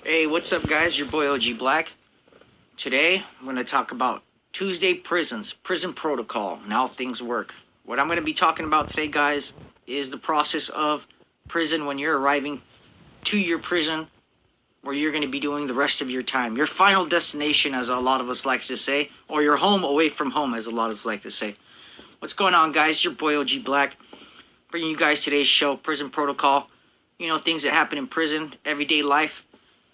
Hey, what's up, guys? Your boy OG Black. Today, I'm going to talk about Tuesday prisons, prison protocol, and how things work. What I'm going to be talking about today, guys, is the process of prison when you're arriving to your prison where you're going to be doing the rest of your time. Your final destination, as a lot of us like to say, or your home away from home, as a lot of us like to say. What's going on, guys? Your boy OG Black, bringing you guys today's show, Prison Protocol. You know, things that happen in prison, everyday life.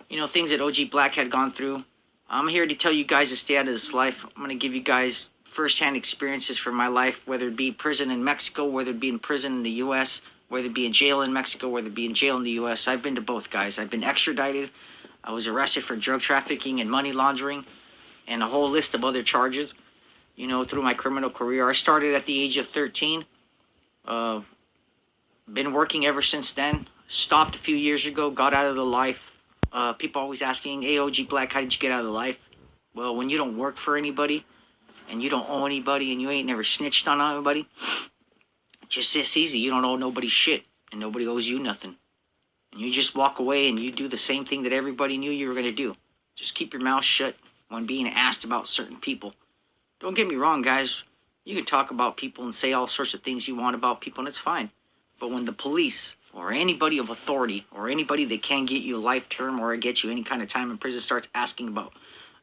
You know, things that OG Black had gone through. I'm here to tell you guys to stay out of this life. I'm going to give you guys first-hand experiences from my life, whether it be prison in Mexico, whether it be in prison in the U.S., whether it be in jail in Mexico, whether it be in jail in the U.S. I've been to both, guys. I've been extradited. I was arrested for drug trafficking and money laundering and a whole list of other charges, you know, through my criminal career. I started at the age of 13. Been working ever since then. Stopped a few years ago, got out of the life. People always asking, hey, OG Black, how did you get out of the life? Well, when you don't work for anybody, and you don't owe anybody, and you ain't never snitched on anybody, just this easy. You don't owe nobody shit, and nobody owes you nothing. And you just walk away, and you do the same thing that everybody knew you were going to do. Just keep your mouth shut when being asked about certain people. Don't get me wrong, guys. You can talk about people and say all sorts of things you want about people, and it's fine. But when the police or anybody of authority or anybody that can get you a life term or get you any kind of time in prison starts asking about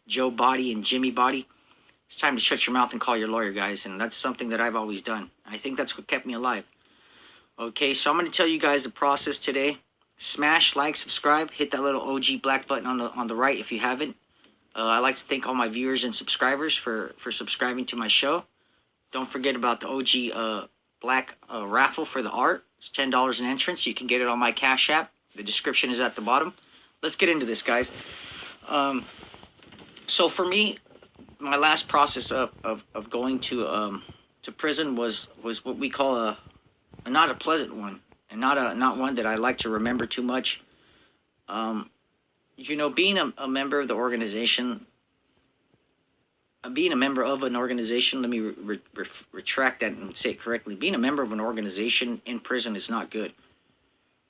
Joe Body and Jimmy Body, it's time to shut your mouth and call your lawyer, guys. And that's something that I've always done. I think that's what kept me alive. Okay, so I'm going to tell you guys the process today. Smash, like, subscribe, hit that little OG Black button on the right if you haven't. I'd like to thank all my viewers and subscribers for subscribing to my show. Don't forget about the OG Black raffle for the art. It's $10 an entrance. You can get it on my Cash App. The description is at the bottom. Let's get into this, guys. So for me, my last process of going to prison was what we call a not a pleasant one, and not one that I like to remember too much. You know, being a member of the organization. Being a member of an organization, let me retract that and say it correctly. Being a member of an organization in prison is not good.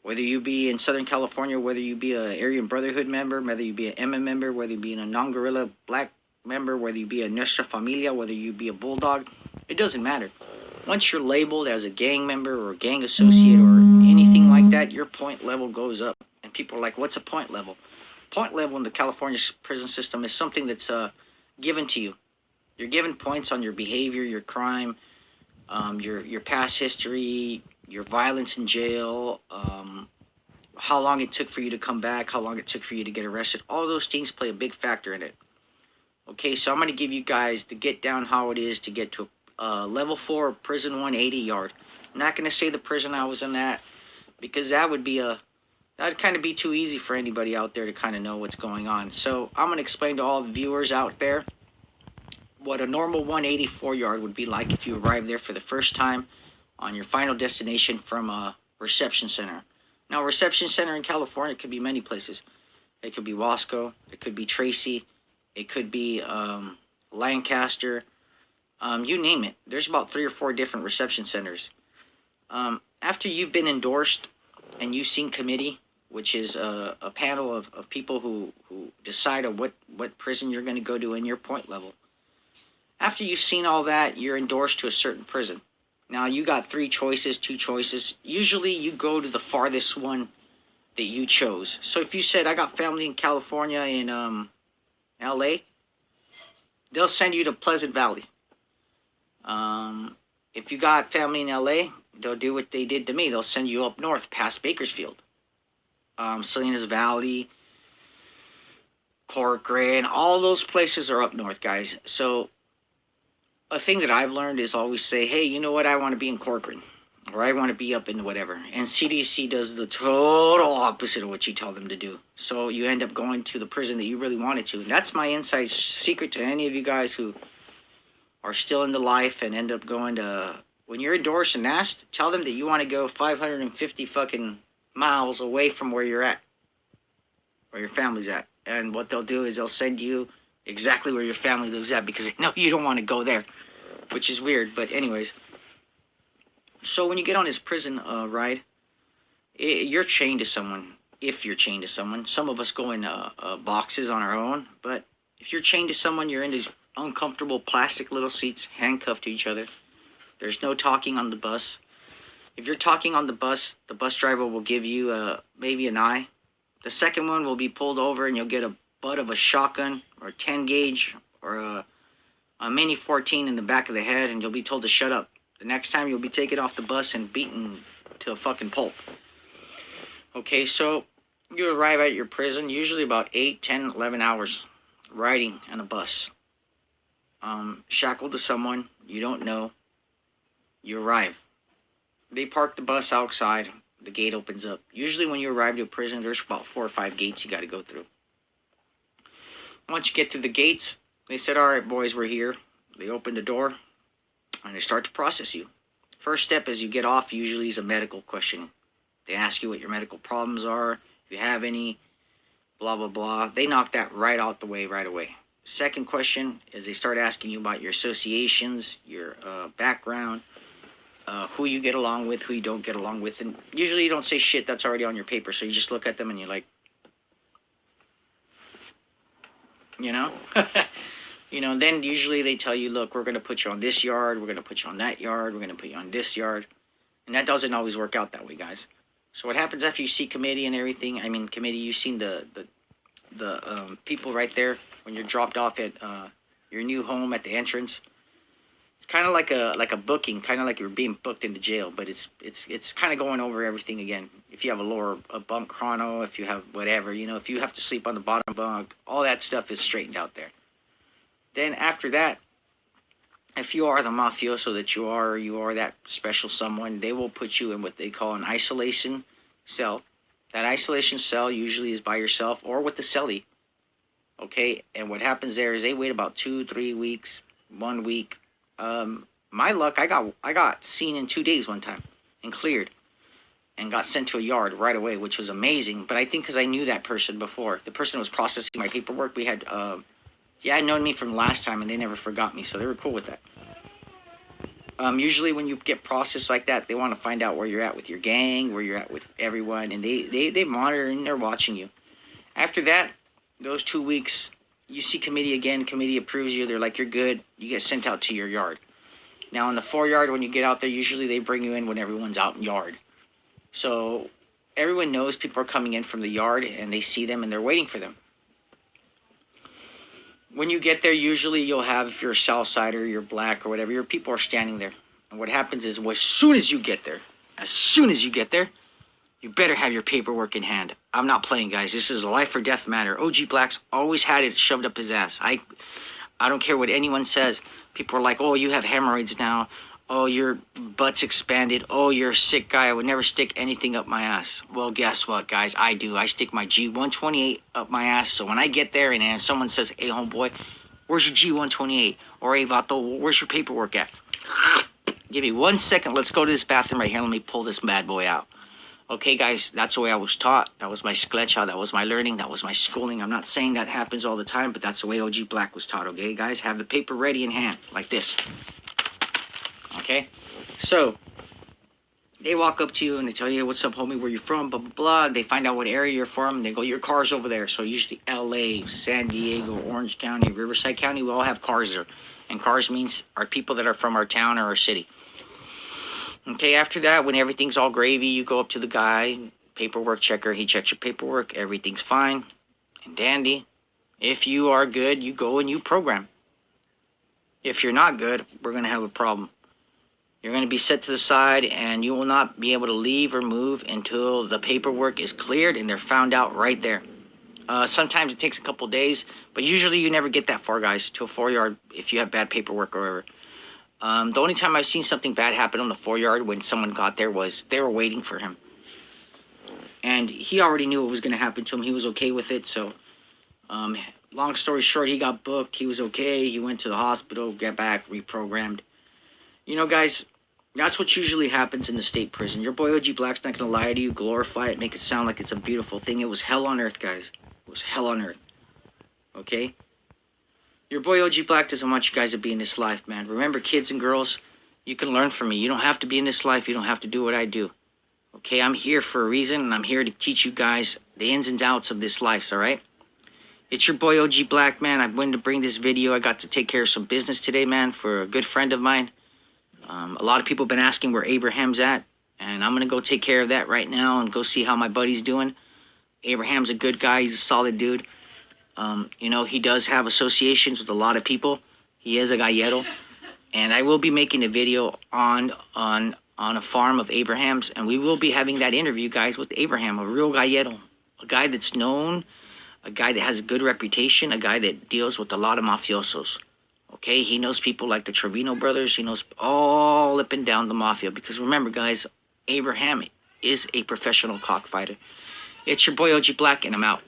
Whether you be in Southern California, whether you be an Aryan Brotherhood member, whether you be an Emma member, whether you be a non-guerrilla black member, whether you be a Nuestra Familia, whether you be a Bulldog, it doesn't matter. Once you're labeled as a gang member or a gang associate or anything like that, your point level goes up. And people are like, what's a point level? Point level in the California prison system is something that's given to you. You're given points on your behavior, your crime, your past history, your violence in jail, how long it took for you to come back, how long it took for you to get arrested. All those things play a big factor in it. Okay, so I'm going to give you guys the get down how it is to get to level 4 prison 180 yard. I'm not going to say the prison I was in at, because that would kind of be too easy for anybody out there to kind of know what's going on. So I'm going to explain to all the viewers out there what a normal 184 yard would be like if you arrive there for the first time on your final destination from a reception center. Now, a reception center in California could be many places. It could be Wasco, it could be Tracy, it could be Lancaster, you name it. There's about 3 or 4 different reception centers. After you've been endorsed and you've seen committee, which is a panel of people who decide on what prison you're going to go to in your point level. After you've seen all that, you're endorsed to a certain prison. Now, you got 3 choices, 2 choices. Usually, you go to the farthest one that you chose. So if you said, I got family in California, in L.A., they'll send you to Pleasant Valley. If you got family in L.A., they'll do what they did to me. They'll send you up north past Bakersfield. Salinas Valley, Corcoran, all those places are up north, guys. So a thing that I've learned is always say, hey, you know what, I want to be in Corcoran, or I want to be up in whatever. And CDC does the total opposite of what you tell them to do. So you end up going to the prison that you really wanted to. And that's my inside secret to any of you guys who are still in the life and end up going to, when you're endorsed and asked, tell them that you want to go 550 fucking miles away from where you're at, where your family's at. And what they'll do is they'll send you exactly where your family lives at, because they know you don't want to go there, which is weird. But anyways, so when you get on this prison ride, you're chained to someone. if you're chained to someone. Some of us go in boxes on our own, but if you're chained to someone, you're in these uncomfortable plastic little seats, handcuffed to each other. There's no talking on the bus. If you're talking on the bus driver will give you maybe an eye. The second one will be pulled over and you'll get a butt of a shotgun or a 10 gauge or a mini 14 in the back of the head, and you'll be told to shut up. The next time you'll be taken off the bus and beaten to a fucking pulp. Okay, so you arrive at your prison usually about 8, 10, 11 hours riding on a bus. Shackled to someone you don't know. You arrive. They park the bus outside. The gate opens up. Usually when you arrive to a prison, there's about 4 or 5 gates you got to go through. Once you get through the gates, they said, all right, boys, we're here. They open the door, and they start to process you. First step as you get off usually is a medical questioning. They ask you what your medical problems are, if you have any, blah, blah, blah. They knock that right out the way right away. Second question is they start asking you about your associations, your background, who you get along with, who you don't get along with. And usually you don't say shit that's already on your paper, so you just look at them and you're like, you know? You know, and then usually they tell you, look, we're going to put you on this yard, we're going to put you on that yard, we're going to put you on this yard. And that doesn't always work out that way, guys. So what happens after you see committee and everything, I mean, committee, you've seen the people right there when you're dropped off at your new home at the entrance. It's kind of like a booking, kind of like you're being booked into jail, but it's kind of going over everything again. If you have a bunk chrono, if you have whatever, you know, if you have to sleep on the bottom bunk, all that stuff is straightened out there. Then after that, if you are the mafioso that you are, or you are that special someone, they will put you in what they call an isolation cell. That isolation cell usually is by yourself or with the cellie. Okay, and what happens there is they wait about 2, 3 weeks, 1 week. My luck, I got seen in 2 days one time and cleared and got sent to a yard right away, which was amazing. But I think because I knew that person before, the person was processing my paperwork. We had had known me from last time, and they never forgot me, so they were cool with that. Usually when you get processed like that, they want to find out where you're at with your gang, where you're at with everyone, and they monitor and they're watching you. After that, those 2 weeks, you see committee again, committee approves you, they're like, you're good, you get sent out to your yard. Now in the 4 yard, when you get out there, usually they bring you in when everyone's out in yard. So everyone knows people are coming in from the yard, and they see them, and they're waiting for them. When you get there, usually you'll have, if you're a Southsider, you're black or whatever, your people are standing there. And what happens is, as soon as you get there, you better have your paperwork in hand. I'm not playing, guys. This is a life or death matter. OG Black's always had it shoved up his ass. I don't care what anyone says. People are like, oh, you have hemorrhoids now. Oh, your butt's expanded. Oh, you're a sick guy. I would never stick anything up my ass. Well, guess what, guys? I do. I stick my G128 up my ass. So when I get there and someone says, hey, homeboy, where's your G128? Or, hey, Vato, where's your paperwork at? Give me 1 second. Let's go to this bathroom right here. Let me pull this bad boy out. Okay, guys, that's the way I was taught. That was my sklecha. That was my learning. That was my schooling. I'm not saying that happens all the time, but that's the way OG Black was taught, okay, guys? Have the paper ready in hand, like this. Okay? So, they walk up to you and they tell you, what's up, homie, where you from, blah, blah, blah. They find out what area you're from, and they go, your car's over there. So usually LA, San Diego, Orange County, Riverside County, we all have cars there. And cars means our people that are from our town or our city. Okay, after that, when everything's all gravy, you go up to the guy, paperwork checker. He checks your paperwork. Everything's fine and dandy. If you are good, you go and you program. If you're not good, we're going to have a problem. You're going to be set to the side, and you will not be able to leave or move until the paperwork is cleared and they're found out right there. Sometimes it takes a couple days, but usually you never get that far, guys, to a 4 yard if you have bad paperwork or whatever. The only time I've seen something bad happen on the 4 yard when someone got there was they were waiting for him. And he already knew what was going to happen to him. He was okay with it. So, long story short, he got booked. He was okay. He went to the hospital, got back, reprogrammed. You know, guys, that's what usually happens in the state prison. Your boy OG Black's not going to lie to you, glorify it, make it sound like it's a beautiful thing. It was hell on earth, guys. It was hell on earth. Okay? Your boy OG Black doesn't want you guys to be in this life, man. Remember, kids and girls, you can learn from me. You don't have to be in this life. You don't have to do what I do. Okay, I'm here for a reason, and I'm here to teach you guys the ins and outs of this life, all right? It's your boy OG Black, man. I wanted to bring this video. I got to take care of some business today, man, for a good friend of mine. A lot of people have been asking where Abraham's at, and I'm going to go take care of that right now and go see how my buddy's doing. Abraham's a good guy. He's a solid dude. You know, he does have associations with a lot of people. He is a gallero. And I will be making a video on a farm of Abraham's, and we will be having that interview, guys, with Abraham, a real gallero, a guy that's known, a guy that has a good reputation, a guy that deals with a lot of mafiosos. Okay, he knows people like the Trevino brothers. He knows all up and down the mafia. Because remember, guys, Abraham is a professional cockfighter. It's your boy OG Black, and I'm out.